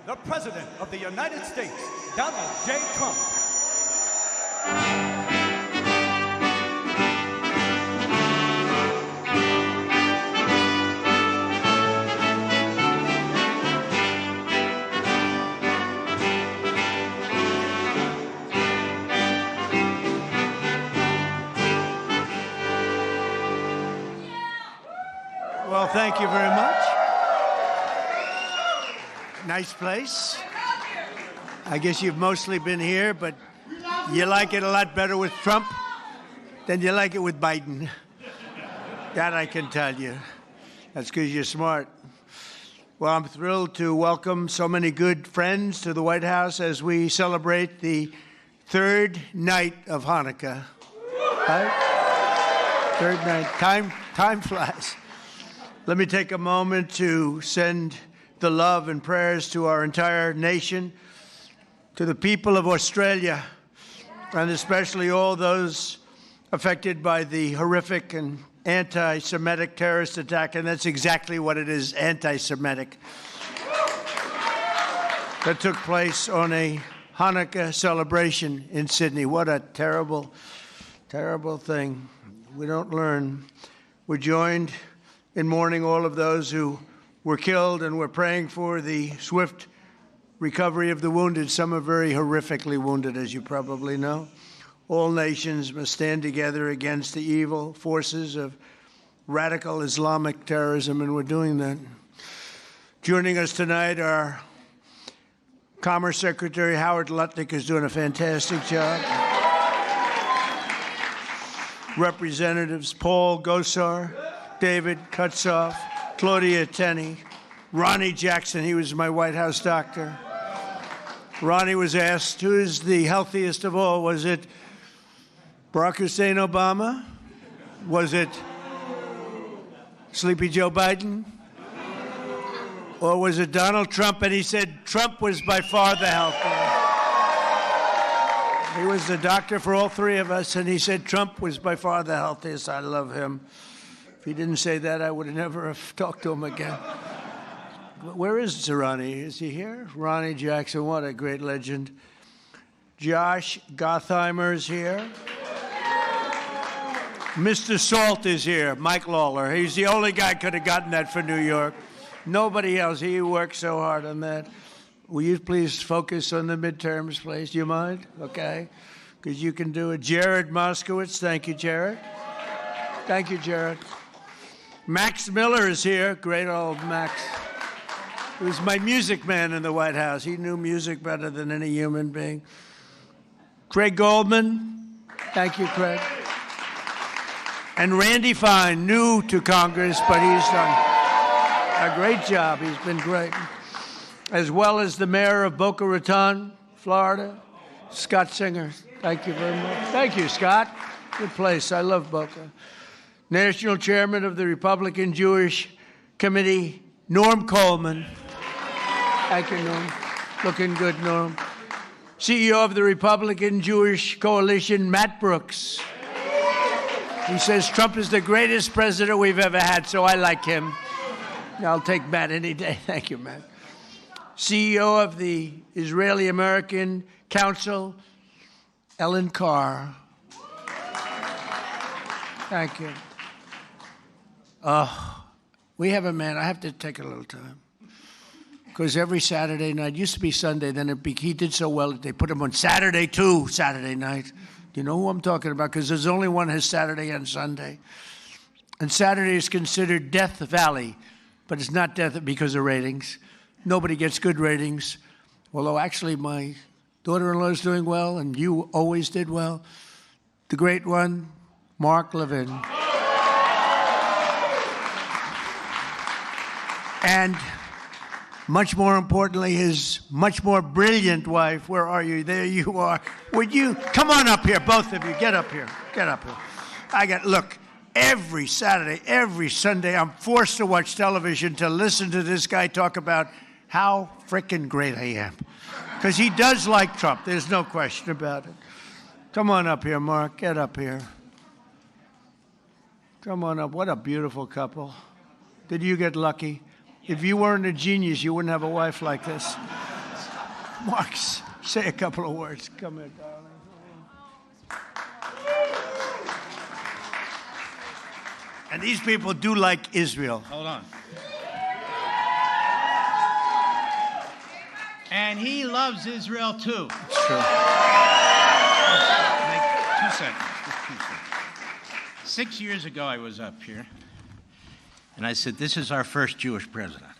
the President of the United States, Donald J. Trump. Well, thank you very much. Nice place. I guess you've mostly been here, but you like it a lot better with Trump than you like it with Biden. That I can tell you. That's because you're smart. Well, I'm thrilled to welcome so many good friends to the White House as we celebrate the third night of Hanukkah. Right? Third night. Time flies. Let me take a moment to send the love and prayers to our entire nation, to the people of Australia, and especially all those affected by the horrific and anti-Semitic terrorist attack, and that's exactly what it is, anti-Semitic, that took place on a Hanukkah celebration in Sydney. What a terrible, terrible thing. We don't learn. We're joined in mourning all of those who were killed, and we're praying for the swift recovery of the wounded. Some are very horrifically wounded, as you probably know. All nations must stand together against the evil forces of radical Islamic terrorism, and we're doing that. Joining us tonight, our Commerce Secretary Howard Lutnick is doing a fantastic job. Representatives Paul Gosar, David Kutzoff, Claudia Tenney, Ronnie Jackson, he was my White House doctor. Ronnie was asked, who is the healthiest of all? Was it Barack Hussein Obama? Was it Sleepy Joe Biden? Or was it Donald Trump? And he said Trump was by far the healthiest. He was the doctor for all three of us, and he said Trump was by far the healthiest. I love him. If he didn't say that, I would have never have talked to him again. Where is Ronnie? Is he here? Ronnie Jackson, what a great legend. Josh Gottheimer is here. Mr. Salt is here, Mike Lawler. He's the only guy could have gotten that for New York. Nobody else. He worked so hard on that. Will you please focus on the midterms, please? Do you mind? Okay. Because you can do it. Jared Moskowitz. Thank you, Jared. Thank you, Jared. Max Miller is here. Great old Max. He was my music man in the White House. He knew music better than any human being. Craig Goldman. Thank you, Craig. And Randy Fine, new to Congress, but he's done a great job. He's been great. As well as the mayor of Boca Raton, Florida, Scott Singer. Thank you very much. Thank you, Scott. Good place. I love Boca. National Chairman of the Republican Jewish Committee, Norm Coleman. Thank you, Norm. Looking good, Norm. CEO of the Republican Jewish Coalition, Matt Brooks. He says Trump is the greatest president we've ever had, so I like him. I'll take Matt any day. Thank you, Matt. CEO of the Israeli-American Council, Ellen Carr. Thank you. We have a man. I have to take a little time. Because every Saturday night, used to be Sunday, then he did so well that they put him on Saturday too, Saturday night. Do you know who I'm talking about? Because there's only one has Saturday and Sunday. And Saturday is considered Death Valley, but it's not death because of ratings. Nobody gets good ratings. Although actually my daughter-in-law is doing well, and you always did well. The great one, Mark Levin. And much more importantly, his much more brilliant wife. Where are you? There you are. Would you come on up here, both of you? Get up here. Get up here. Look, every Saturday, every Sunday, I'm forced to watch television to listen to this guy talk about how frickin' great I am. Because he does like Trump. There's no question about it. Come on up here, Mark. Get up here. Come on up. What a beautiful couple. Did you get lucky? If you weren't a genius, you wouldn't have a wife like this. Mark, say a couple of words. Come here, darling. And these people do like Israel. Hold on. And he loves Israel too. It's true. 2 seconds. Just 2 seconds. 6 years ago, I was up here, and I said, "This is our first Jewish president."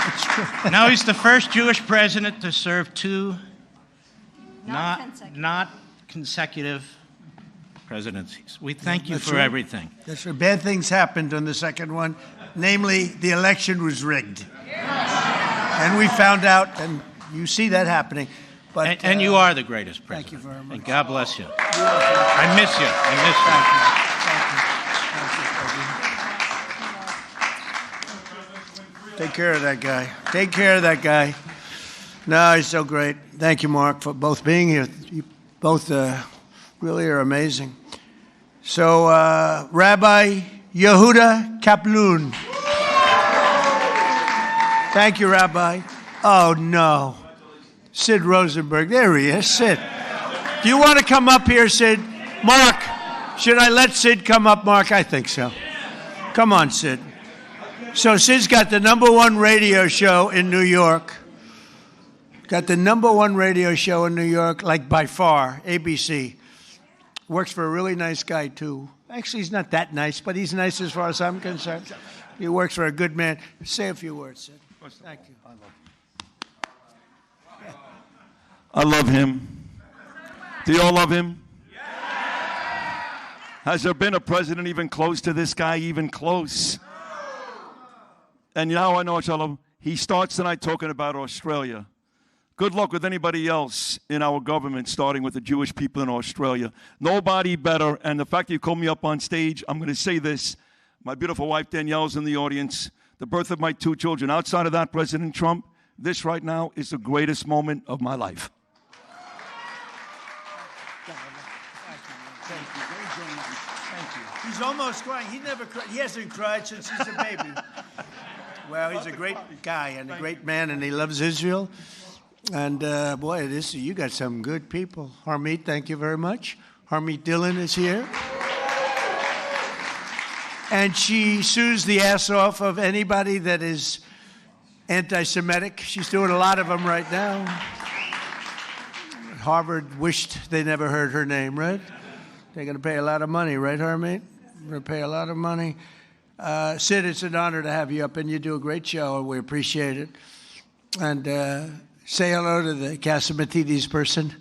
It's true. Now he's the first Jewish president to serve 2 not consecutive presidencies. We thank you That's for right. everything. That's right. Bad things happened on the second one. Namely, the election was rigged. And we found out, and you see that happening. But, And you are the greatest president. Thank you very much. And God bless you. I miss you. I miss you. Thank you. Take care of that guy. Take care of that guy. No, he's so great. Thank you, Mark, for both being here. You both really are amazing. So, Rabbi Yehuda Kaplan. Thank you, Rabbi. Oh, no. Sid Rosenberg. There he is. Sid. Do you want to come up here, Sid? Mark, should I let Sid come up, Mark? I think so. Come on, Sid. So Sid's got the #1 radio show in New York. Got the #1 radio show in New York, like by far, ABC. Works for a really nice guy, too. Actually, he's not that nice, but he's nice as far as I'm concerned. He works for a good man. Say a few words, Sid. Thank you. I love him. Do you all love him? Has there been a president even close to this guy, even close? And now I know Shalom. He starts tonight talking about Australia. Good luck with anybody else in our government, starting with the Jewish people in Australia. Nobody better. And the fact that you called me up on stage, I'm going to say this. My beautiful wife Danielle's in the audience. The birth of my 2 children. Outside of that, President Trump, this right now is the greatest moment of my life. He's almost crying. He never cried. He hasn't cried since he's a baby. Well, he's a great guy and a great man, and he loves Israel. And boy, you got some good people. Harmeet, thank you very much. Harmeet Dillon is here. And she sues the ass off of anybody that is anti-Semitic. She's doing a lot of them right now. Harvard wished they never heard her name, right? They're going to pay a lot of money, right, Harmeet? They're going to pay a lot of money. Sid, it's an honor to have you up, and you do a great show, and we appreciate it. And say hello to the Casamatides person,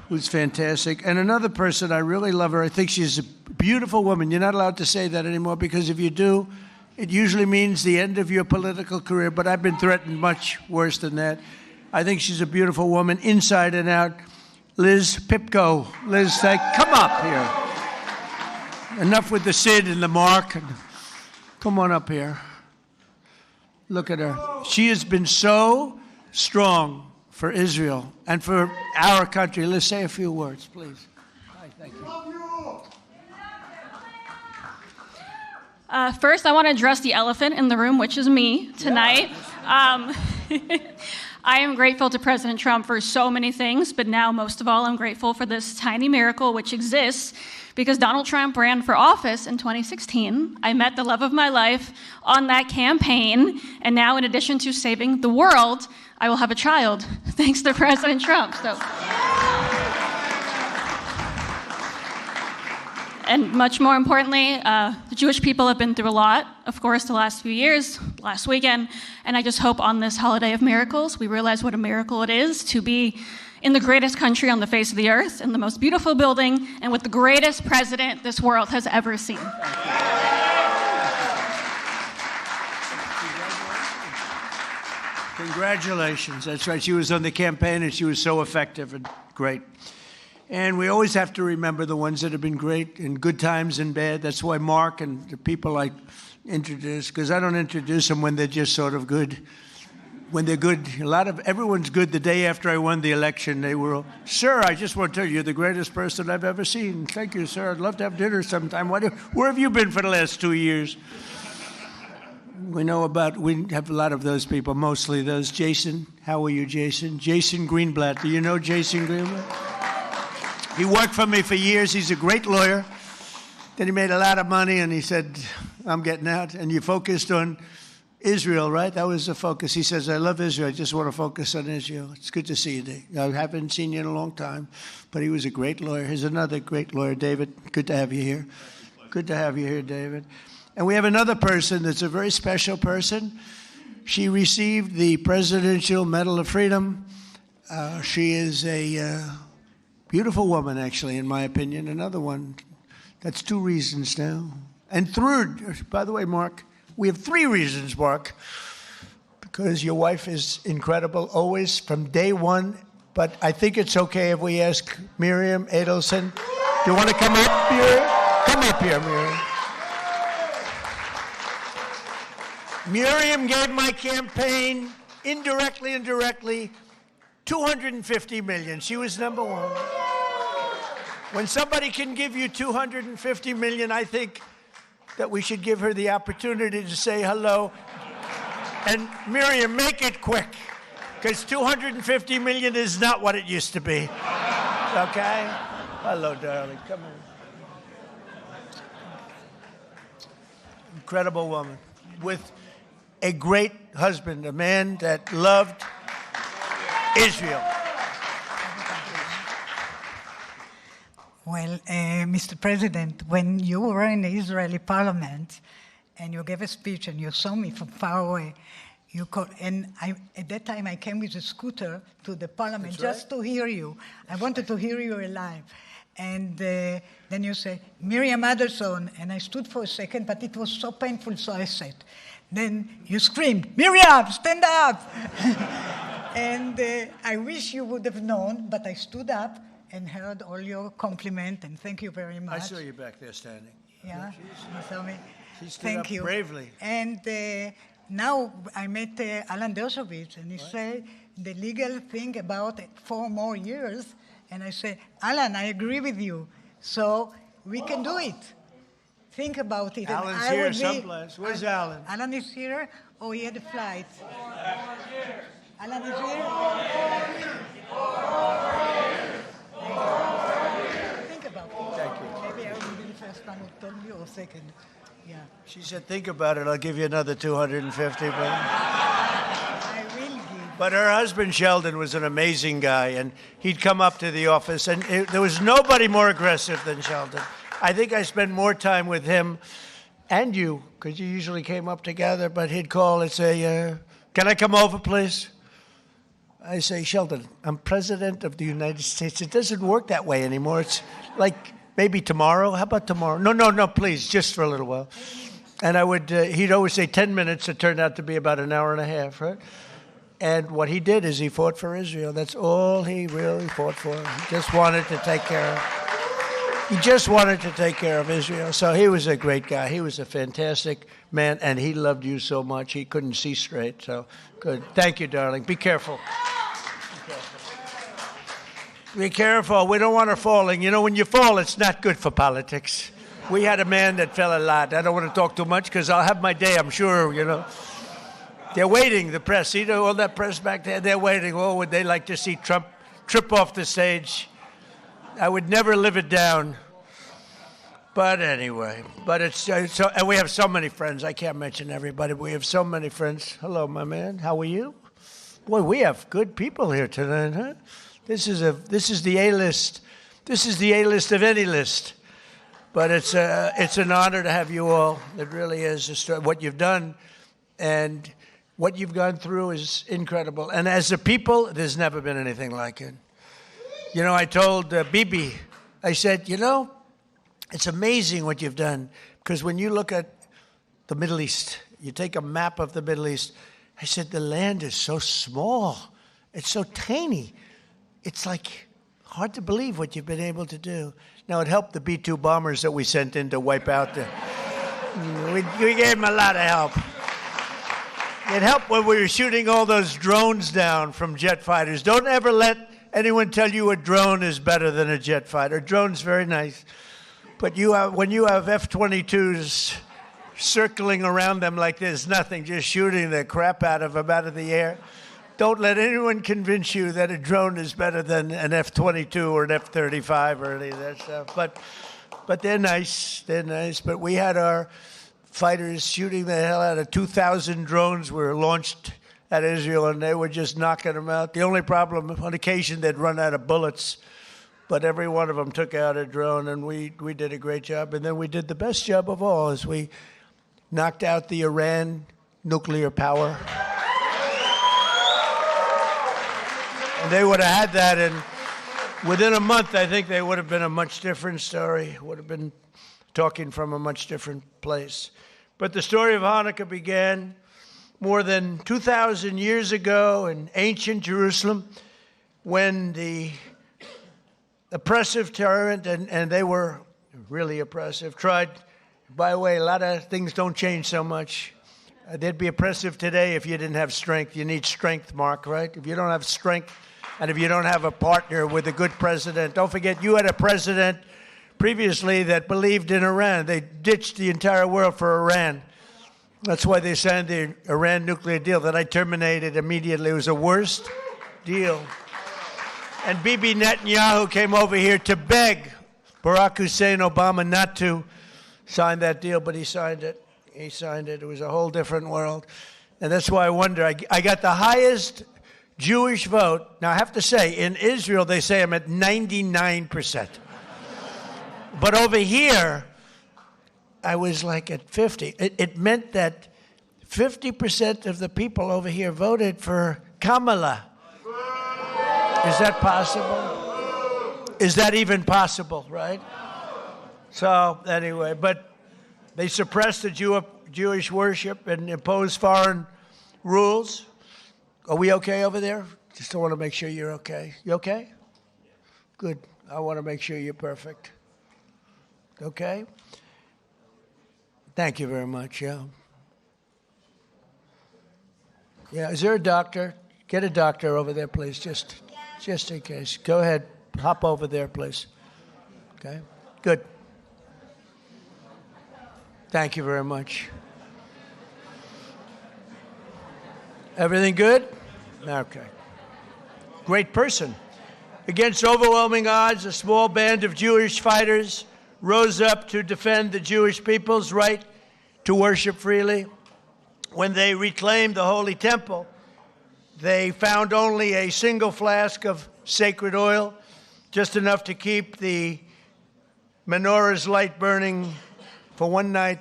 who's fantastic. And another person, I really love her. I think she's a beautiful woman. You're not allowed to say that anymore, because if you do, it usually means the end of your political career. But I've been threatened much worse than that. I think she's a beautiful woman, inside and out. Liz Pipko. Liz, come up here. Enough with the Sid and the Mark. Come on up here. Look at her. She has been so strong for Israel and for our country. Let's say a few words, please. Hi, thank you. First, I want to address the elephant in the room, which is me tonight. I am grateful to President Trump for so many things, but now most of all, I'm grateful for this tiny miracle which exists because Donald Trump ran for office in 2016. I met the love of my life on that campaign, and now in addition to saving the world, I will have a child, thanks to President Trump. And much more importantly, the Jewish people have been through a lot, of course, the last few years, last weekend, and I just hope on this holiday of miracles, we realize what a miracle it is to be in the greatest country on the face of the earth, in the most beautiful building, and with the greatest president this world has ever seen. Congratulations. That's right. She was on the campaign, and she was so effective and great. And we always have to remember the ones that have been great in good times and bad. That's why Mark and the people I introduce, because I don't introduce them when they're just sort of good. When they're good, everyone's good. The day after I won the election, they were, sir, I just want to tell you, you're the greatest person I've ever seen. Thank you, sir. I'd love to have dinner sometime. Where have you been for the last 2 years? We have a lot of those people, mostly those. Jason, how are you, Jason? Jason Greenblatt. Do you know Jason Greenblatt? He worked for me for years. He's a great lawyer. Then he made a lot of money, and he said, I'm getting out. And you focused on Israel, right? That was the focus. He says, I love Israel. I just want to focus on Israel. It's good to see you, Dave. I haven't seen you in a long time, but he was a great lawyer. Here's another great lawyer, David. Good to have you here. Good to have you here, David. And we have another person that's a very special person. She received the Presidential Medal of Freedom. She is a beautiful woman, actually, in my opinion. Another one. That's 2 reasons now. And third, by the way, Mark, we have 3 reasons, Mark, because your wife is incredible, always, from day one. But I think it's okay if we ask Miriam Adelson. Do you want to come up, Miriam? Come up here, Miriam. Miriam gave my campaign, indirectly and directly, $250 million. She was number 1. When somebody can give you $250 million, I think that we should give her the opportunity to say hello. And Miriam, make it quick, because $250 million is not what it used to be. Okay? Hello, darling. Come on. Incredible woman with a great husband, a man that loved Israel. Well, Mr. President, when you were in the Israeli parliament and you gave a speech and you saw me from far away, at that time I came with a scooter to the parliament just to hear you. I wanted to hear you alive. And then you say, Miriam Adelson, and I stood for a second, but it was so painful, so I sat. Then you screamed, Miriam, stand up! And I wish you would have known, but I stood up and heard all your compliment, and thank you very much. I saw you back there standing. Yeah, you saw me. She stood Thank up you. bravely. And now I met Alan Dershowitz, and he said the legal thing about 4 more years, and I said, Alan, I agree with you, so we can do it. Think about it. Alan's and here someplace. Where's Alan? Alan is here, or he had a flight? Alan is here? Think about it. Thank you. Maybe I will be the first one who told you, or second. Yeah. She said, think about it. I'll give you another $250 million. I will give. But her husband, Sheldon, was an amazing guy, and he'd come up to the office, and there was nobody more aggressive than Sheldon. I think I spent more time with him and you, because you usually came up together, but he'd call and say, can I come over, please? I say, Sheldon, I'm president of the United States. It doesn't work that way anymore. It's like maybe tomorrow. How about tomorrow? No, please, just for a little while. And he'd always say 10 minutes. It turned out to be about an hour and a half, right? And what he did is he fought for Israel. That's all he really fought for. He just wanted to take care of Israel. So he was a great guy. He was a fantastic man, and he loved you so much he couldn't see straight. So good. Thank you, darling. Be careful. Be careful. We don't want her falling. You know, when you fall, it's not good for politics. We had a man that fell a lot. I don't want to talk too much because I'll have my day, I'm sure, you know. They're waiting, the press. See all that press back there? They're waiting. Oh, would they like to see Trump trip off the stage? I would never live it down. But anyway, it's so, and we have so many friends. I can't mention everybody, but we have so many friends. Hello, my man. How are you? Boy, we have good people here tonight, huh? This is the A-list. This is the A-list of any list. But it's an honor to have you all. It really is. What you've done and what you've gone through is incredible. And as a people, there's never been anything like it. You know, I told Bibi, I said, you know, it's amazing what you've done. Because when you look at the Middle East, you take a map of the Middle East, I said, the land is so small. It's so tiny. It's like hard to believe what you've been able to do. Now, it helped the B-2 bombers that we sent in to wipe out the... We gave them a lot of help. It helped when we were shooting all those drones down from jet fighters. Don't ever let anyone tell you a drone is better than a jet fighter. A drone's very nice. But when you have F-22s circling around them like there's nothing, just shooting the crap out of them out of the air. Don't let anyone convince you that a drone is better than an F-22 or an F-35 or any of that stuff. But they're nice. They're nice. But we had our fighters shooting the hell out of 2,000 drones were launched at Israel, and they were just knocking them out. The only problem, on occasion, they'd run out of bullets. But every one of them took out a drone, and we did a great job. And then we did the best job of all, is we knocked out the Iran nuclear power. And they would have had that, and within a month, I think they would have been a much different story, would have been talking from a much different place. But the story of Hanukkah began more than 2,000 years ago in ancient Jerusalem, when the oppressive tyrant, and they were really oppressive, tried, by the way, a lot of things don't change so much. They'd be oppressive today if you didn't have strength. You need strength, Mark, right? If you don't have strength, and if you don't have a partner with a good president, don't forget you had a president previously that believed in Iran. They ditched the entire world for Iran. That's why they signed the Iran nuclear deal that I terminated immediately. It was the worst deal. And Bibi Netanyahu came over here to beg Barack Hussein Obama not to sign that deal, but he signed it. He signed it. It was a whole different world. And that's why I wonder. I got the highest Jewish vote. Now, I have to say, in Israel, they say I'm at 99%. But over here, I was like at 50. It meant that 50% of the people over here voted for Kamala. Is that possible? Is that even possible, right? So, anyway, but they suppressed the Jewish worship and imposed foreign rules. Are we okay over there? Just want to make sure you're okay. You okay? Good. I want to make sure you're perfect. Okay? Thank you very much, yeah. Yeah, is there a doctor? Get a doctor over there, please, just in case. Go ahead, hop over there, please. Okay? Good. Thank you very much. Everything good? Okay. Great person. Against overwhelming odds, a small band of Jewish fighters rose up to defend the Jewish people's right to worship freely. When they reclaimed the Holy Temple, they found only a single flask of sacred oil, just enough to keep the menorah's light burning for one night.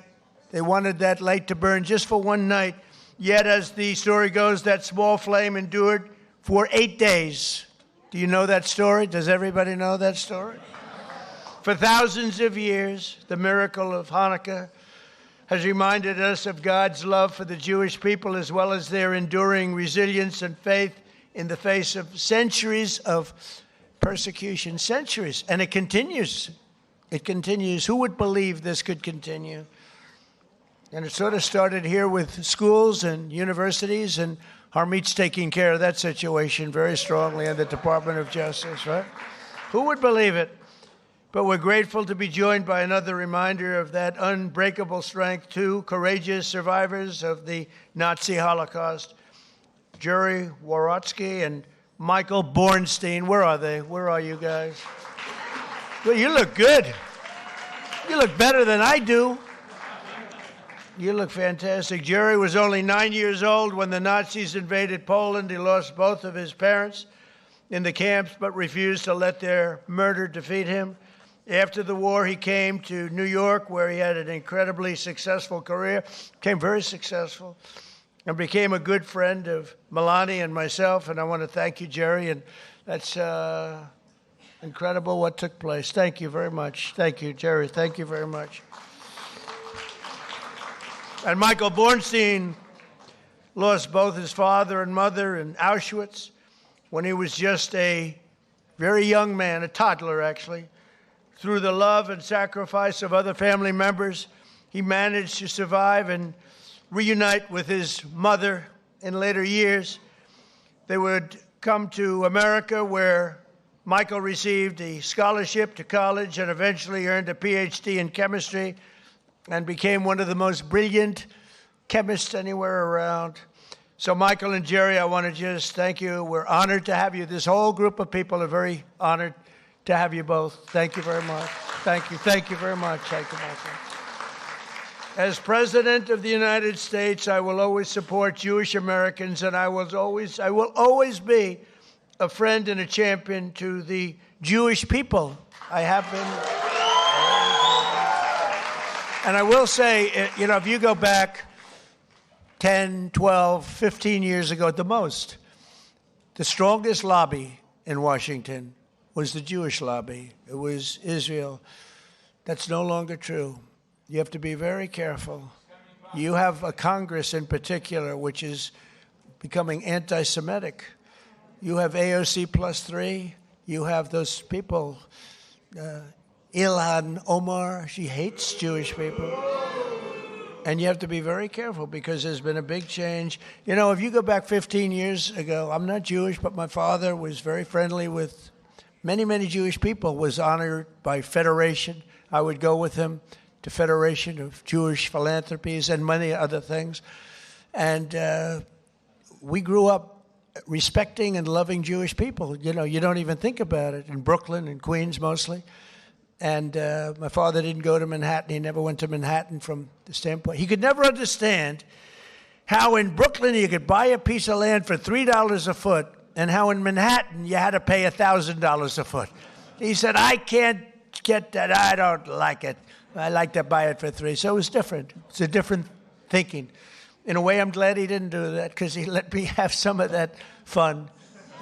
They wanted that light to burn just for one night. Yet, as the story goes, that small flame endured for 8 days. Do you know that story? Does everybody know that story? For thousands of years, the miracle of Hanukkah has reminded us of God's love for the Jewish people, as well as their enduring resilience and faith in the face of centuries of persecution. Centuries. And it continues. It continues. Who would believe this could continue? And it sort of started here with schools and universities, and Harmeet's taking care of that situation very strongly in the Department of Justice, right? Who would believe it? But we're grateful to be joined by another reminder of that unbreakable strength, two courageous survivors of the Nazi Holocaust, Jerry Worotsky and Michael Bornstein. Where are they? Where are you guys? Well, you look good. You look better than I do. You look fantastic. Jerry was only 9 years old when the Nazis invaded Poland. He lost both of his parents in the camps, but refused to let their murder defeat him. After the war, he came to New York, where he had an incredibly successful career, became very successful, and became a good friend of Melania and myself. And I want to thank you, Jerry, and that's incredible what took place. Thank you very much. Thank you, Jerry. Thank you very much. And Michael Bornstein lost both his father and mother in Auschwitz when he was just a very young man, a toddler, actually. Through the love and sacrifice of other family members, he managed to survive and reunite with his mother in later years. They would come to America, where Michael received a scholarship to college and eventually earned a PhD in chemistry and became one of the most brilliant chemists anywhere around. So Michael and Jerry, I want to just thank you. We're honored to have you. This whole group of people are very honored to have you both. Thank you very much. Thank you. Thank you very much. Thank you, Michael. As President of the United States, I will always support Jewish Americans, and I will always be a friend and a champion to the Jewish people. I have been. And I will say, you know, if you go back 10, 12, 15 years ago at the most, the strongest lobby in Washington was the Jewish lobby. It was Israel. That's no longer true. You have to be very careful. You have a Congress in particular which is becoming anti-Semitic. You have AOC +3. You have those people, Ilhan Omar, she hates Jewish people. And you have to be very careful because there's been a big change. You know, if you go back 15 years ago, I'm not Jewish, but my father was very friendly with many, many Jewish people, was honored by Federation. I would go with him to Federation of Jewish Philanthropies and many other things. And we grew up respecting and loving Jewish people. You know, you don't even think about it. In Brooklyn and Queens mostly. And my father didn't go to Manhattan. He never went to Manhattan from the standpoint. He could never understand how in Brooklyn you could buy a piece of land for $3 a foot and how in Manhattan you had to pay $1,000 a foot. He said, I can't get that. I don't like it. I like to buy it for $3. So it was different. It's a different thinking. In a way, I'm glad he didn't do that because he let me have some of that fun.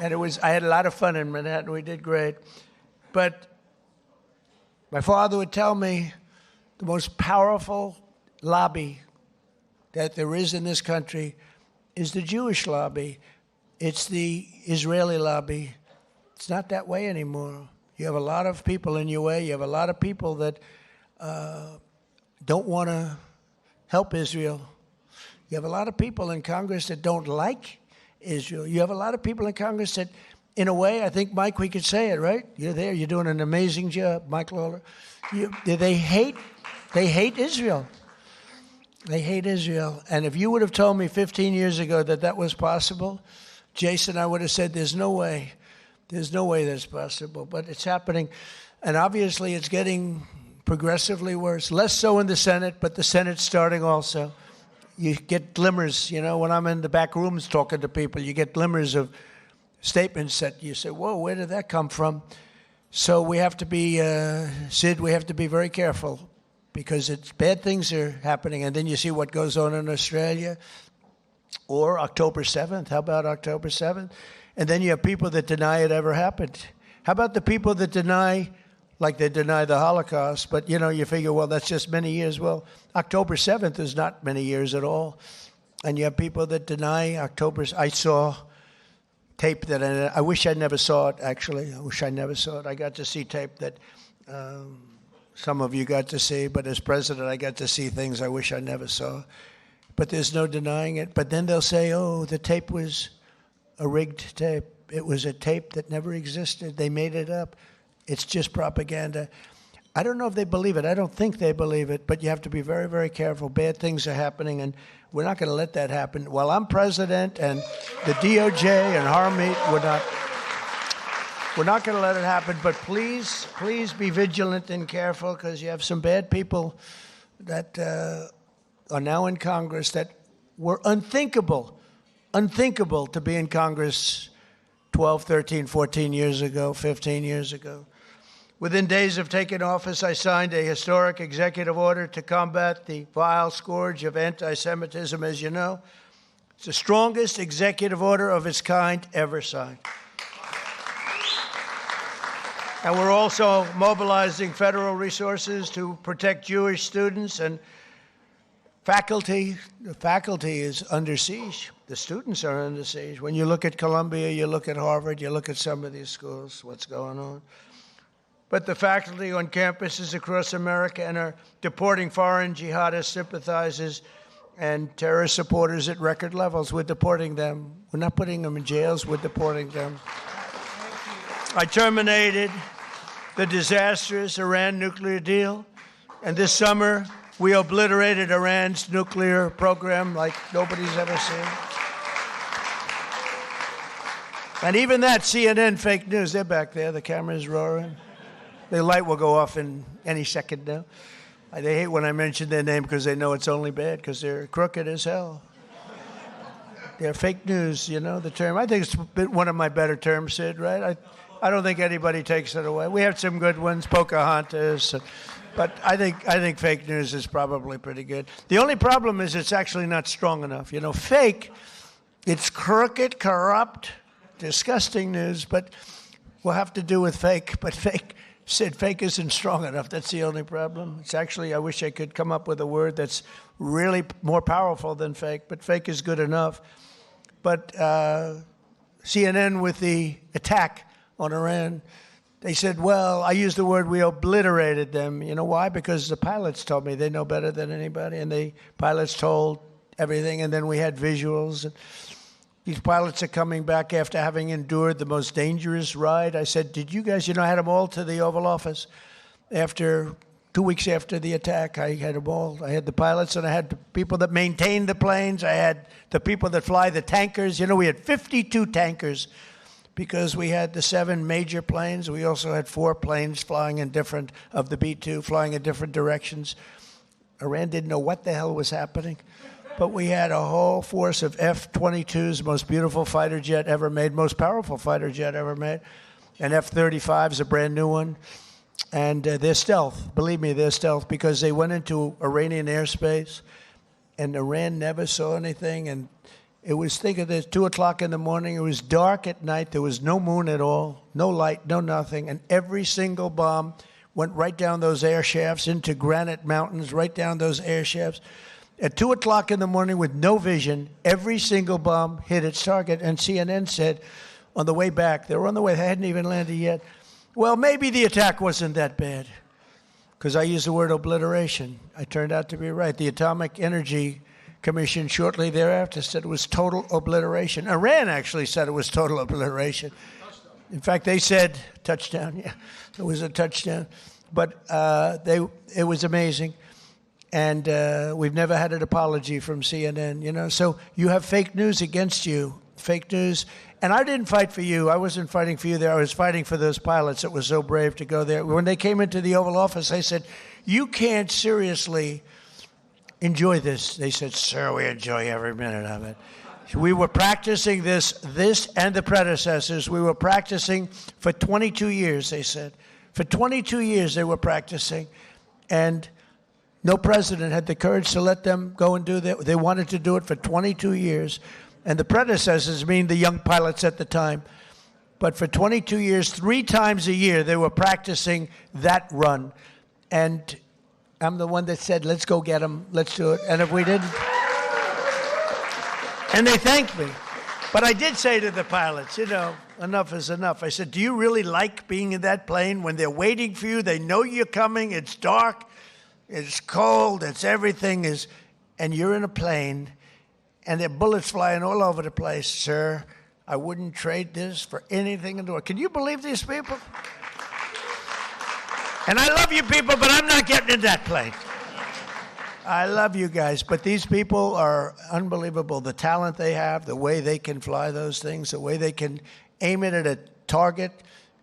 And I had a lot of fun in Manhattan. We did great. But my father would tell me the most powerful lobby that there is in this country is the Jewish lobby. It's the Israeli lobby. It's not that way anymore. You have a lot of people in your way. You have a lot of people that don't want to help Israel. You have a lot of people in Congress that don't like Israel. You have a lot of people in Congress that, in a way, I think, Mike, we could say it, right? You're there. You're doing an amazing job, Mike Lawler. They hate Israel. They hate Israel. And if you would have told me 15 years ago that that was possible, Jason, I would have said there's no way. There's no way that's possible. But it's happening. And obviously it's getting progressively worse. Less so in the Senate, but the Senate's starting also. You get glimmers, you know, when I'm in the back rooms talking to people, you get glimmers of statements that you say, whoa, where did that come from? So we have to be, Sid, we have to be very careful because bad things are happening. And then you see what goes on in Australia or October 7th. How about October 7th? And then you have people that deny it ever happened. How about the people that deny, like they deny the Holocaust, but, you know, you figure, well, that's just many years. Well, October 7th is not many years at all. And you have people that deny October. I saw tape that I wish I never saw it, actually. I wish I never saw it. I got to see tape that some of you got to see, but as president, I got to see things I wish I never saw. But there's no denying it. But then they'll say, oh, the tape was a rigged tape. It was a tape that never existed. They made it up. It's just propaganda. I don't know if they believe it. I don't think they believe it, but you have to be very, very careful. Bad things are happening, and we're not going to let that happen. While I'm president and the DOJ and Harmeet, we're not going to let it happen. But please be vigilant and careful because you have some bad people that are now in Congress that were unthinkable to be in Congress 12, 13, 14 years ago, 15 years ago. Within days of taking office, I signed a historic executive order to combat the vile scourge of anti-Semitism, as you know. It's the strongest executive order of its kind ever signed. And we're also mobilizing federal resources to protect Jewish students and faculty. The faculty is under siege. The students are under siege. When you look at Columbia, you look at Harvard, you look at some of these schools, what's going on. But the faculty on campuses across America and are deporting foreign jihadist sympathizers and terrorist supporters at record levels. We're deporting them. We're not putting them in jails. We're deporting them. I terminated the disastrous Iran nuclear deal. And this summer, We obliterated Iran's nuclear program like nobody's ever seen. And even that, CNN fake news, they're back there. The camera's roaring. The light will go off in any second now. They hate when I mention their name because they know it's only bad because they're crooked as hell. They're fake news, you know, the term. I think it's one of my better terms, Sid, right? I don't think anybody takes it away. We have some good ones, Pocahontas, but I think fake news is probably pretty good. The only problem is it's actually not strong enough. You know, fake, it's crooked, corrupt, disgusting news, but we'll have to do with fake. But fake isn't strong enough. That's the only problem. It's actually, I wish I could come up with a word that's really more powerful than fake, but fake is good enough. But CNN with the attack on Iran, they said, well, I used the word we obliterated them. You know why? Because the pilots told me they know better than anybody, and the pilots told everything, and then we had visuals. These pilots are coming back after having endured the most dangerous ride. I said, did you guys, I had them all to the Oval Office. After 2 weeks after the attack, I had them all. I had the pilots and I had the people that maintain the planes. I had the people that fly the tankers. We had 52 tankers because we had the 7 major planes. We also had 4 planes flying of the B-2, flying in different directions. Iran didn't know what the hell was happening. But we had a whole force of F-22s, most beautiful fighter jet ever made, most powerful fighter jet ever made. And F-35 is a brand new one. And they're stealth. Believe me, they're stealth because they went into Iranian airspace and Iran never saw anything. And it was, think of this, 2 o'clock in the morning. It was dark at night. There was no moon at all, no light, no nothing. And every single bomb went right down those air shafts into granite mountains, right down those air shafts. At 2 o'clock in the morning with no vision, every single bomb hit its target. And CNN said on the way back, they were on the way, they hadn't even landed yet, well, maybe the attack wasn't that bad. Because I used the word obliteration. I turned out to be right. The Atomic Energy Commission shortly thereafter said it was total obliteration. Iran actually said it was total obliteration. In fact, they said touchdown. Yeah, it was a touchdown. But it was amazing. And we've never had an apology from CNN, So you have fake news against you, fake news. And I didn't fight for you. I wasn't fighting for you there. I was fighting for those pilots that were so brave to go there. When they came into the Oval Office, I said, you can't seriously enjoy this. They said, sir, we enjoy every minute of it. We were practicing this and the predecessors. We were practicing for 22 years, they said. For 22 years they were practicing. And no president had the courage to let them go and do that. They wanted to do it for 22 years. And the predecessors mean the young pilots at the time. But for 22 years, 3 times a year, they were practicing that run. And I'm the one that said, let's go get them. Let's do it. And if we didn't, and they thanked me. But I did say to the pilots, enough is enough. I said, do you really like being in that plane when they're waiting for you? They know you're coming. It's dark. It's cold, it's everything is, and you're in a plane, and there are bullets flying all over the place, sir. I wouldn't trade this for anything in the world. Can you believe these people? And I love you people, but I'm not getting in that plane. I love you guys, but these people are unbelievable. The talent they have, the way they can fly those things, the way they can aim it at a target.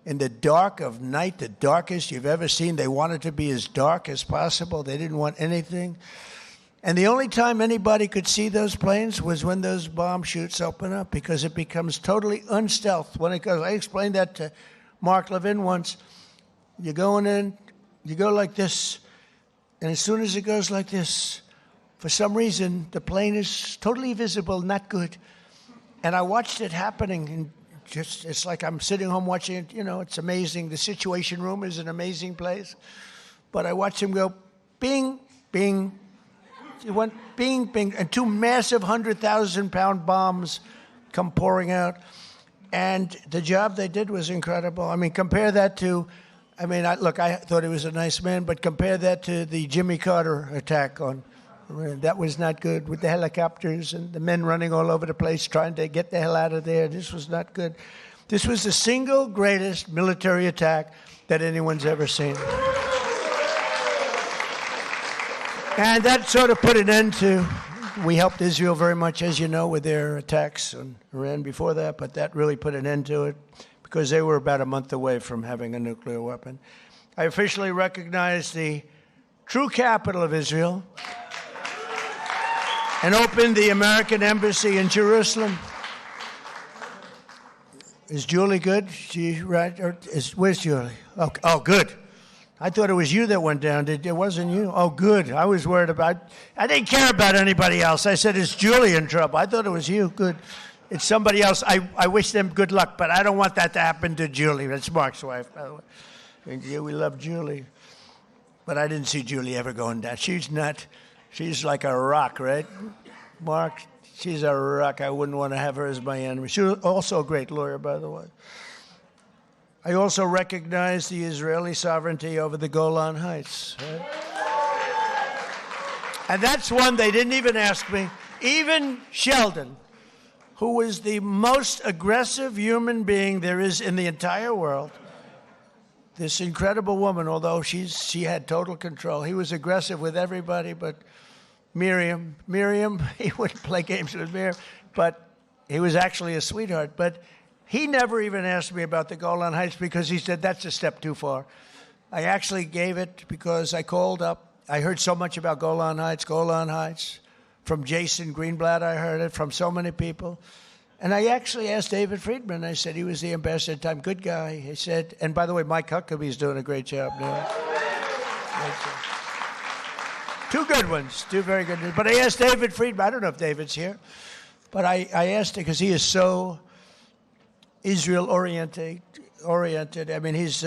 In the dark of night, the darkest you've ever seen, they wanted to be as dark as possible. They didn't want anything. And the only time anybody could see those planes was when those bomb chutes open up because it becomes totally unstealth when it goes. I explained that to Mark Levin once. You're going in, you go like this, and as soon as it goes like this, for some reason, the plane is totally visible, not good. And I watched it happening and it's like I'm sitting home watching it, it's amazing. The Situation Room is an amazing place. But I watched him go bing, bing. It went bing, bing, and 2 massive 100,000-pound bombs come pouring out. And the job they did was incredible. I mean, compare that to, I thought he was a nice man, but compare that to the Jimmy Carter attack on Iran. That was not good with the helicopters and the men running all over the place trying to get the hell out of there. This was not good. This was the single greatest military attack that anyone's ever seen. And that sort of put an end to, we helped Israel very much, as you know, with their attacks on Iran before that, but that really put an end to it because they were about a month away from having a nuclear weapon. I officially recognize the true capital of Israel and opened the American embassy in Jerusalem. Is Julie good? She right? Where's Julie? Oh, good. I thought it was you that went down. It wasn't you? Oh, good. I was worried about... I didn't care about anybody else. I said, is Julie in trouble? I thought it was you. Good. It's somebody else. I wish them good luck, but I don't want that to happen to Julie. That's Mark's wife, by the way. And yeah, we love Julie. But I didn't see Julie ever going down. She's like a rock, right? Mark, she's a rock. I wouldn't want to have her as my enemy. She was also a great lawyer, by the way. I also recognize the Israeli sovereignty over the Golan Heights. Right? And that's one they didn't even ask me. Even Sheldon, who was the most aggressive human being there is in the entire world, this incredible woman, although she had total control. He was aggressive with everybody, but Miriam, he wouldn't play games with Miriam, but he was actually a sweetheart. But he never even asked me about the Golan Heights because he said, that's a step too far. I actually gave it because I called up. I heard so much about Golan Heights. From Jason Greenblatt, I heard it, from so many people. And I actually asked David Friedman. I said, he was the ambassador at the time, good guy. He said, and by the way, Mike Huckabee's doing a great job now. Two good ones, two very good ones. But I asked David Friedman, I don't know if David's here, but I asked him because he is so Israel-oriented. I mean, he's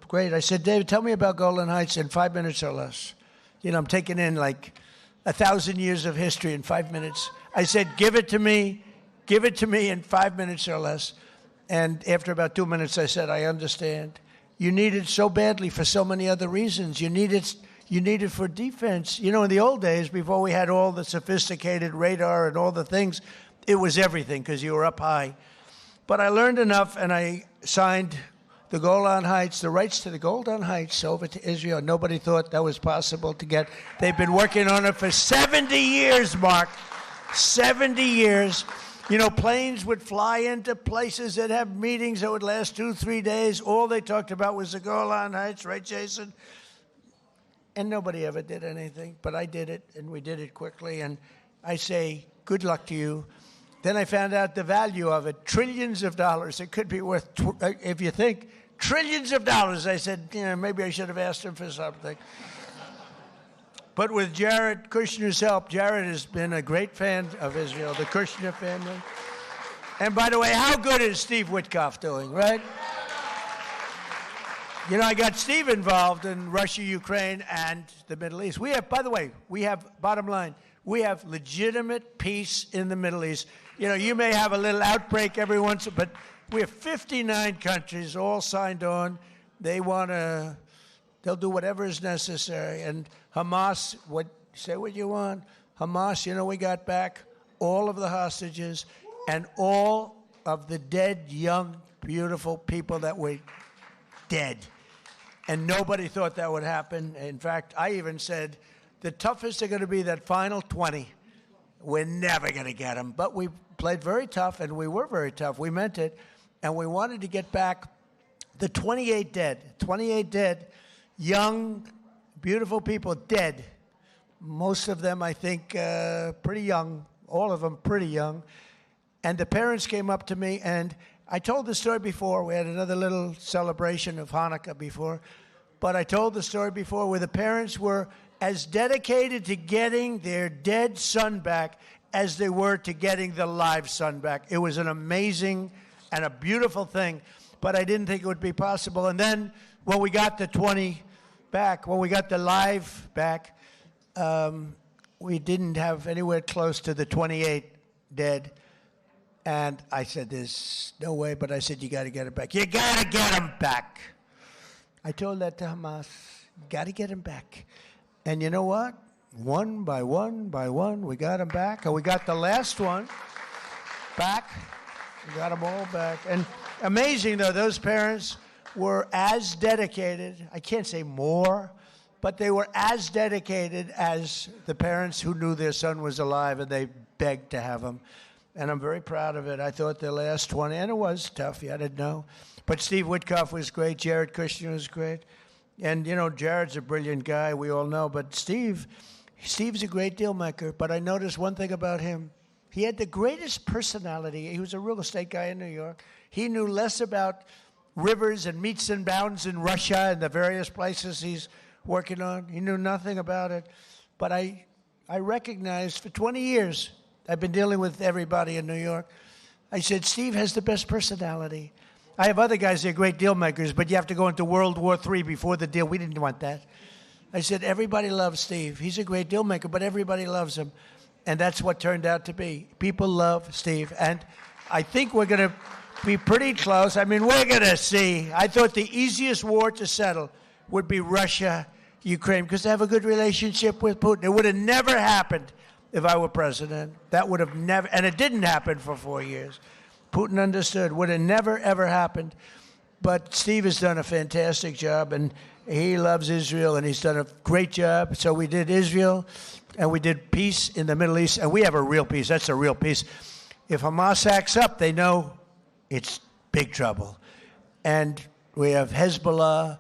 great. I said, David, tell me about Golan Heights in 5 minutes or less. You know, I'm taking in like 1,000 years of history in 5 minutes. I said, give it to me in 5 minutes or less. And after about 2 minutes, I said, I understand. You need it so badly for so many other reasons. You need it for defense. You know, in the old days, before we had all the sophisticated radar and all the things, it was everything because you were up high. But I learned enough, and I signed the Golan Heights, the rights to the Golan Heights over to Israel. Nobody thought that was possible to get. They've been working on it for 70 years, Mark. 70 years. You know, planes would fly into places that have meetings that would last 2-3 days. All they talked about was the Golan Heights, right, Jason? And nobody ever did anything. But I did it, and we did it quickly. And I say, good luck to you. Then I found out the value of it, trillions of dollars. It could be worth, if you think, trillions of dollars. I said, you know, maybe I should have asked him for something. But with Jared Kushner's help, Jared has been a great fan of Israel, the Kushner family. And by the way, how good is Steve Witkoff doing, right? You know, I got Steve involved in Russia, Ukraine, and the Middle East. We have, by the way, bottom line, we have legitimate peace in the Middle East. You know, you may have a little outbreak every once, but we have 59 countries all signed on. They'll do whatever is necessary. And Hamas, say what you want. Hamas, you know, we got back all of the hostages and all of the dead, young, beautiful people that were dead. And nobody thought that would happen. In fact, I even said, the toughest are going to be that final 20. We're never going to get them. But we played very tough, and we were very tough. We meant it. And we wanted to get back the 28 dead. 28 dead, young, beautiful people dead. Most of them, I think, pretty young. All of them pretty young. And the parents came up to me, and I told the story before. We had another little celebration of Hanukkah before. But I told the story before where the parents were as dedicated to getting their dead son back as they were to getting the live son back. It was an amazing and a beautiful thing, but I didn't think it would be possible. And then when we got the 20 back, when we got the live back, we didn't have anywhere close to the 28 dead. And I said, there's no way, but I said, you got to get it back. You got to get them back. I told that to Hamas, got to get them back. And you know what? One by one, we got them back. And we got the last one back. We got them all back. And amazing, though, those parents were as dedicated, I can't say more, but they were as dedicated as the parents who knew their son was alive, and they begged to have him. And I'm very proud of it. I thought the last 20, and it was tough, I didn't know. But Steve Witkoff was great. Jared Kushner was great. And, you know, Jared's a brilliant guy, we all know. But Steve's a great deal maker. But I noticed one thing about him. He had the greatest personality. He was a real estate guy in New York. He knew less about rivers and meets and bounds in Russia and the various places he's working on. He knew nothing about it. But I recognized for 20 years, I've been dealing with everybody in New York. I said, Steve has the best personality. I have other guys that are great deal makers, but you have to go into World War III before the deal. We didn't want that. I said, everybody loves Steve. He's a great deal maker, but everybody loves him. And that's what turned out to be. People love Steve. And I think we're going to be pretty close. I mean, we're going to see. I thought the easiest war to settle would be Russia, Ukraine, because they have a good relationship with Putin. It would have never happened if I were president. That would have never, and it didn't happen for 4 years. Putin understood. Would have never, ever happened. But Steve has done a fantastic job, and he loves Israel, and he's done a great job. So we did Israel, and we did peace in the Middle East, and we have a real peace. That's a real peace. If Hamas acts up, they know it's big trouble. And we have Hezbollah,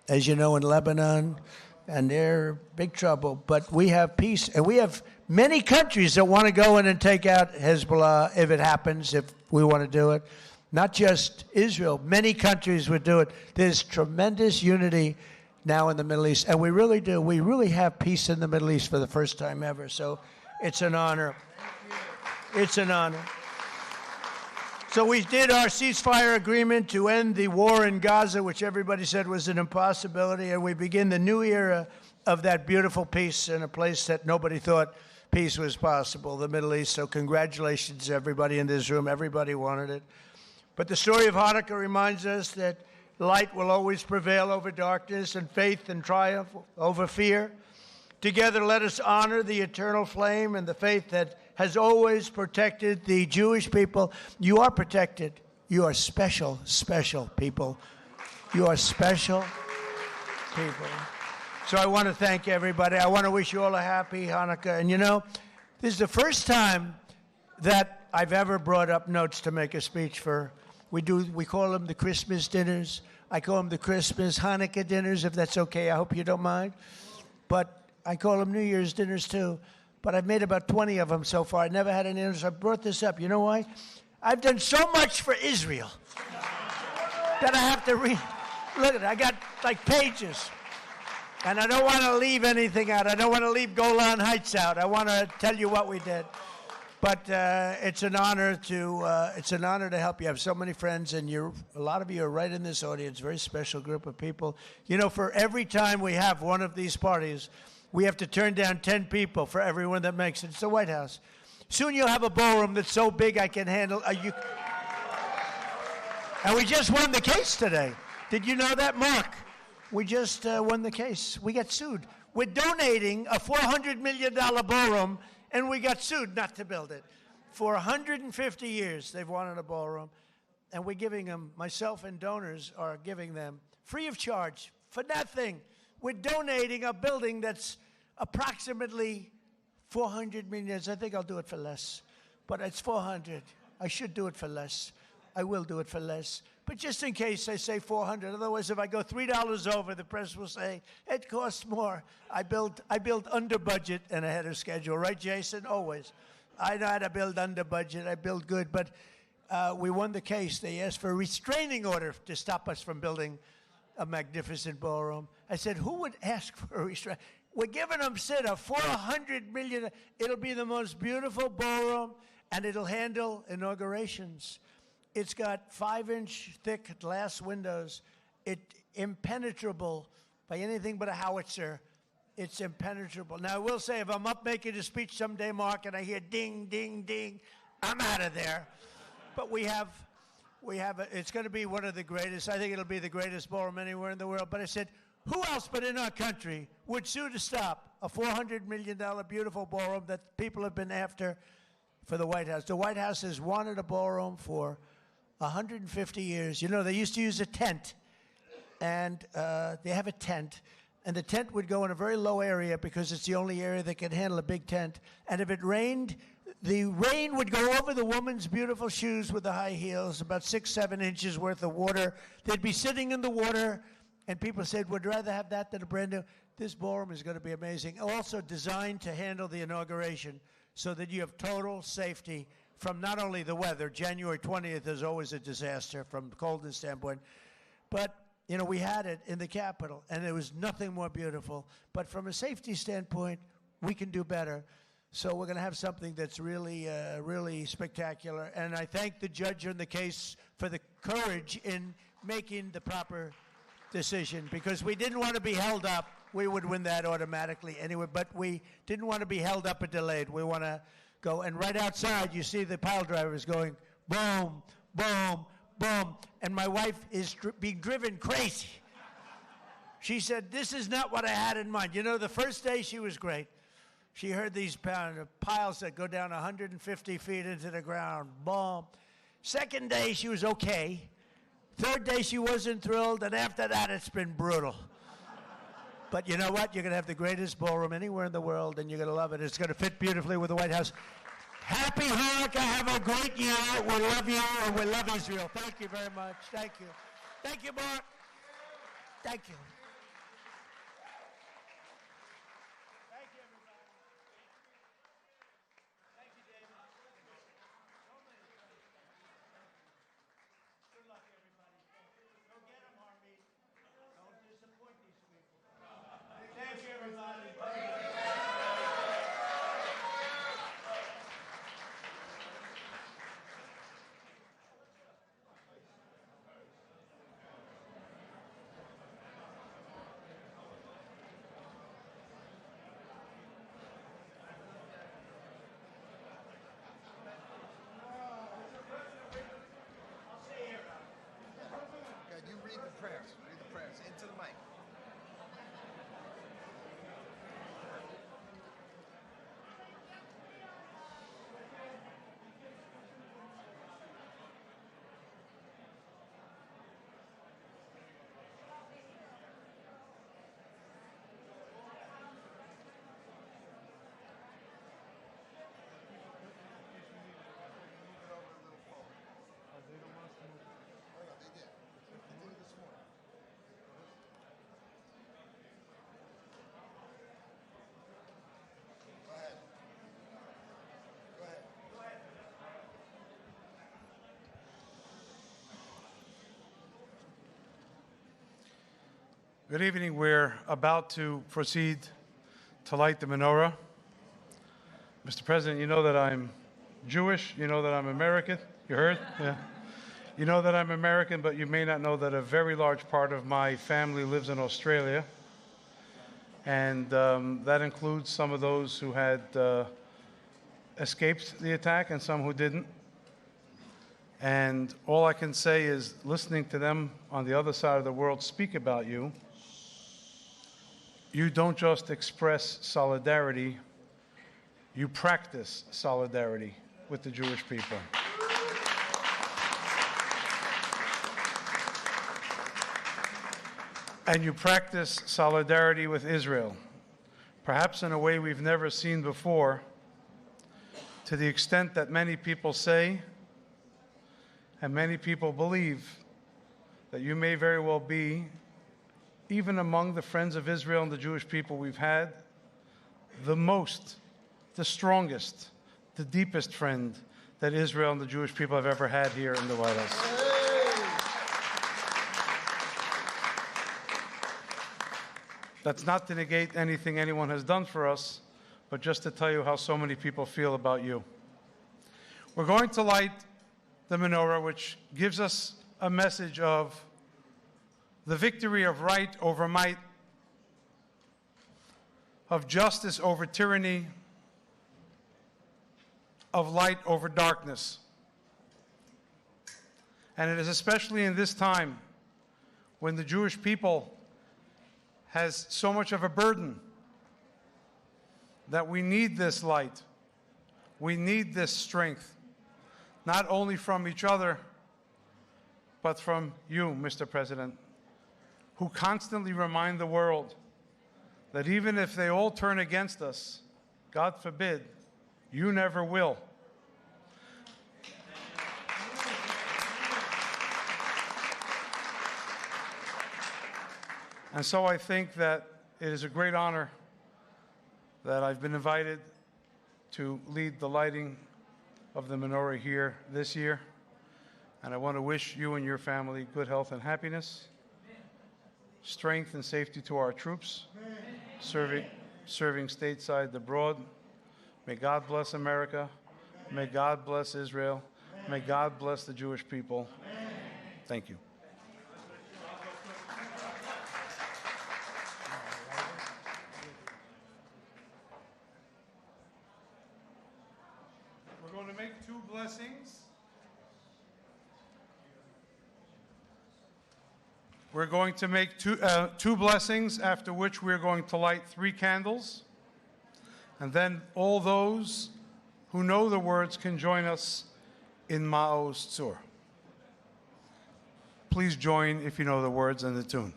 as you know, in Lebanon, and they're big trouble. But we have peace, and we have many countries that want to go in and take out Hezbollah if it happens, if we want to do it. Not just Israel. Many countries would do it. There's tremendous unity now in the Middle East, and we really do. We really have peace in the Middle East for the first time ever, so it's an honor. It's an honor. So we did our ceasefire agreement to end the war in Gaza, which everybody said was an impossibility, and we begin the new era of that beautiful peace in a place that nobody thought peace was possible, the Middle East. So congratulations to everybody in this room. Everybody wanted it. But the story of Hanukkah reminds us that light will always prevail over darkness, and faith and triumph over fear. Together, let us honor the eternal flame and the faith that has always protected the Jewish people. You are protected. You are special, special people. You are special people. So I want to thank everybody. I want to wish you all a happy Hanukkah. And you know, this is the first time that I've ever brought up notes to make a speech for. We call them the Christmas dinners. I call them the Christmas Hanukkah dinners, if that's okay. I hope you don't mind. But I call them New Year's dinners too. But I've made about 20 of them so far. I never had any others. I brought this up. You know why? I've done so much for Israel that I have to read. Look at it. I got like pages. And I don't want to leave anything out. I don't want to leave Golan Heights out. I want to tell you what we did. But it's an honor to help you. I have so many friends, and a lot of you are right in this audience. Very special group of people. You know, for every time we have one of these parties, we have to turn down 10 people for everyone that makes it. It's the White House. Soon you'll have a ballroom that's so big I can handle. And we just won the case today. Did you know that, Mark? We just won the case. We got sued. We're donating a $400 million ballroom, and we got sued not to build it. For 150 years, they've wanted a ballroom, and we're giving them, myself and donors are giving them, free of charge, for nothing. We're donating a building that's approximately 400 million. I think I'll do it for less, but it's 400. I should do it for less. I will do it for less. But just in case I say 400, otherwise if I go $3 over, the press will say, it costs more. I build under budget and ahead of schedule. Right, Jason? Always. I know how to build under budget. I build good. But we won the case. They asked for a restraining order to stop us from building a magnificent ballroom. I said, who would ask for a restraining? We're giving them, Sid, a $400 million. It'll be the most beautiful ballroom, and it'll handle inaugurations. It's got 5-inch thick glass windows. It's impenetrable by anything but a howitzer. It's impenetrable. Now, I will say, if I'm up making a speech someday, Mark, and I hear ding, ding, ding, I'm out of there. But it's going to be one of the greatest. I think it'll be the greatest ballroom anywhere in the world. But I said, who else but in our country would sue to stop a $400 million beautiful ballroom that people have been after for the White House? The White House has wanted a ballroom for 150 years. You know, they used to use a tent, and they have a tent, and the tent would go in a very low area because it's the only area that can handle a big tent. And if it rained, the rain would go over the woman's beautiful shoes with the high heels, about 6, 7 inches worth of water. They'd be sitting in the water, and people said, would rather have that than a brand new. This ballroom is going to be amazing. Also designed to handle the inauguration so that you have total safety from not only the weather. January 20th is always a disaster from a coldness standpoint. But, you know, we had it in the Capitol, and there was nothing more beautiful. But from a safety standpoint, we can do better. So we're going to have something that's really, really spectacular. And I thank the judge on the case for the courage in making the proper decision, because we didn't want to be held up. We would win that automatically anyway, but we didn't want to be held up or delayed. We want to go. And right outside, you see the pile drivers going boom, boom, boom. And my wife is being driven crazy. She said, this is not what I had in mind. You know, the first day she was great. She heard these piles that go down 150 feet into the ground. Boom. Second day, she was okay. Third day, she wasn't thrilled. And after that, it's been brutal. But you know what? You're going to have the greatest ballroom anywhere in the world, and you're going to love it. It's going to fit beautifully with the White House. Happy Hanukkah. Have a great year. We love you, and we love Israel. Thank you very much. Thank you. Thank you, Mark. Thank you. Read the prayers into the mic. Good evening. We're about to proceed to light the menorah. Mr. President, you know that I'm Jewish. You know that I'm American. You heard? Yeah. You know that I'm American, but you may not know that a very large part of my family lives in Australia. And that includes some of those who had escaped the attack and some who didn't. And all I can say is, listening to them on the other side of the world speak about you, you don't just express solidarity, you practice solidarity with the Jewish people. And you practice solidarity with Israel, perhaps in a way we've never seen before, to the extent that many people say and many people believe that you may very well be, even among the friends of Israel and the Jewish people we've had, the most, the strongest, the deepest friend that Israel and the Jewish people have ever had here in the White House. That's not to negate anything anyone has done for us, but just to tell you how so many people feel about you. We're going to light the menorah, which gives us a message of the victory of right over might, of justice over tyranny, of light over darkness. And it is especially in this time when the Jewish people has so much of a burden that we need this light. We need this strength, not only from each other, but from you, Mr. President, who constantly remind the world that even if they all turn against us, God forbid, you never will. And so I think that it is a great honor that I've been invited to lead the lighting of the menorah here this year. And I want to wish you and your family good health and happiness, strength and safety to our troops, serving stateside abroad. May God bless America. May God bless Israel. May God bless the Jewish people. Thank you. We're going to make two blessings. We're going to make two blessings, after which we're going to light 3 candles. And then all those who know the words can join us in Ma'oz Tzur. Please join if you know the words and the tune.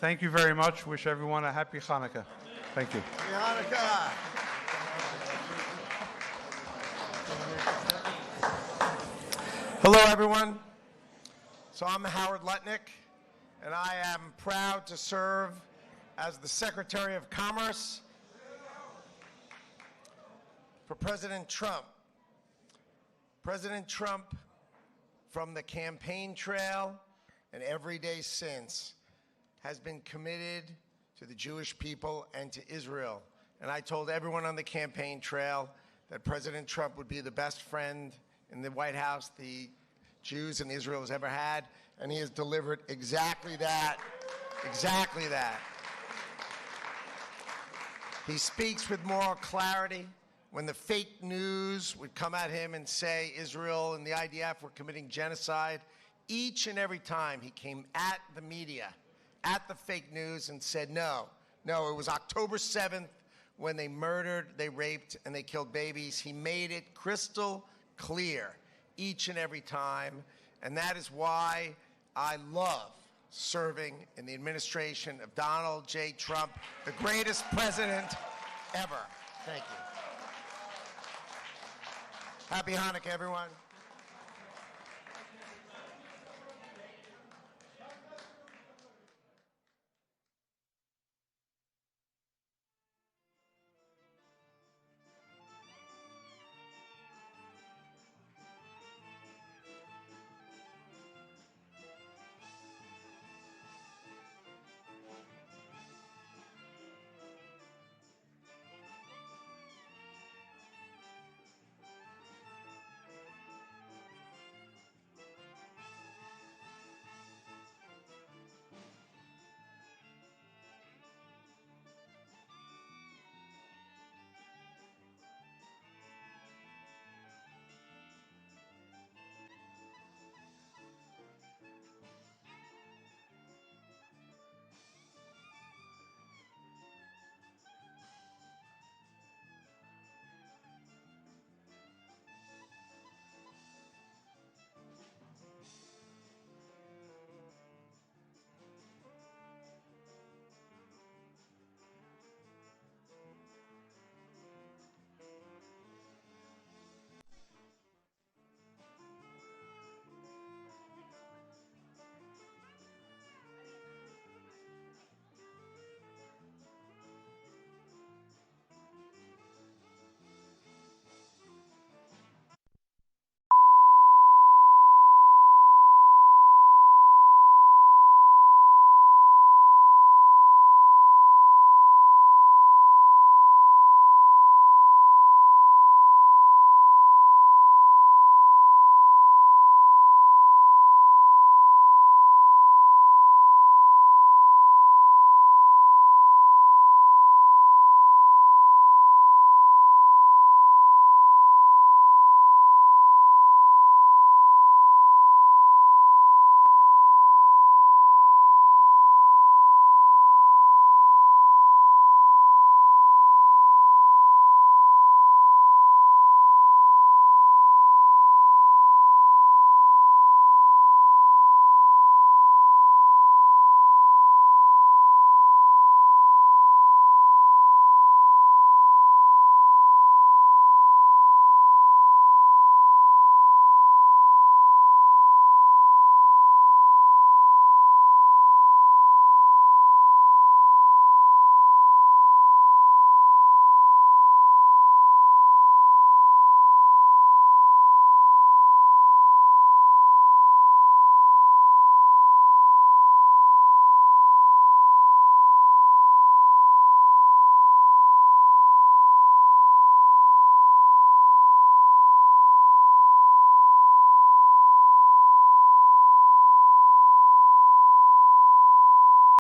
Thank you very much. Wish everyone a happy Hanukkah. Thank you. Happy Hanukkah. Hello, everyone. So I'm Howard Lutnick, and I am proud to serve as the Secretary of Commerce for President Trump. President Trump, from the campaign trail and every day since, has been committed to the Jewish people and to Israel. And I told everyone on the campaign trail that President Trump would be the best friend in the White House the Jews and Israel has ever had, and he has delivered exactly that, exactly that. He speaks with moral clarity. When the fake news would come at him and say Israel and the IDF were committing genocide, each and every time he came at the media, at the fake news, and said, no, it was October 7th when they murdered, they raped, and they killed babies. He made it crystal clear each and every time, and that is why I love serving in the administration of Donald J. Trump, the greatest president ever. Thank you. Happy Hanukkah, everyone.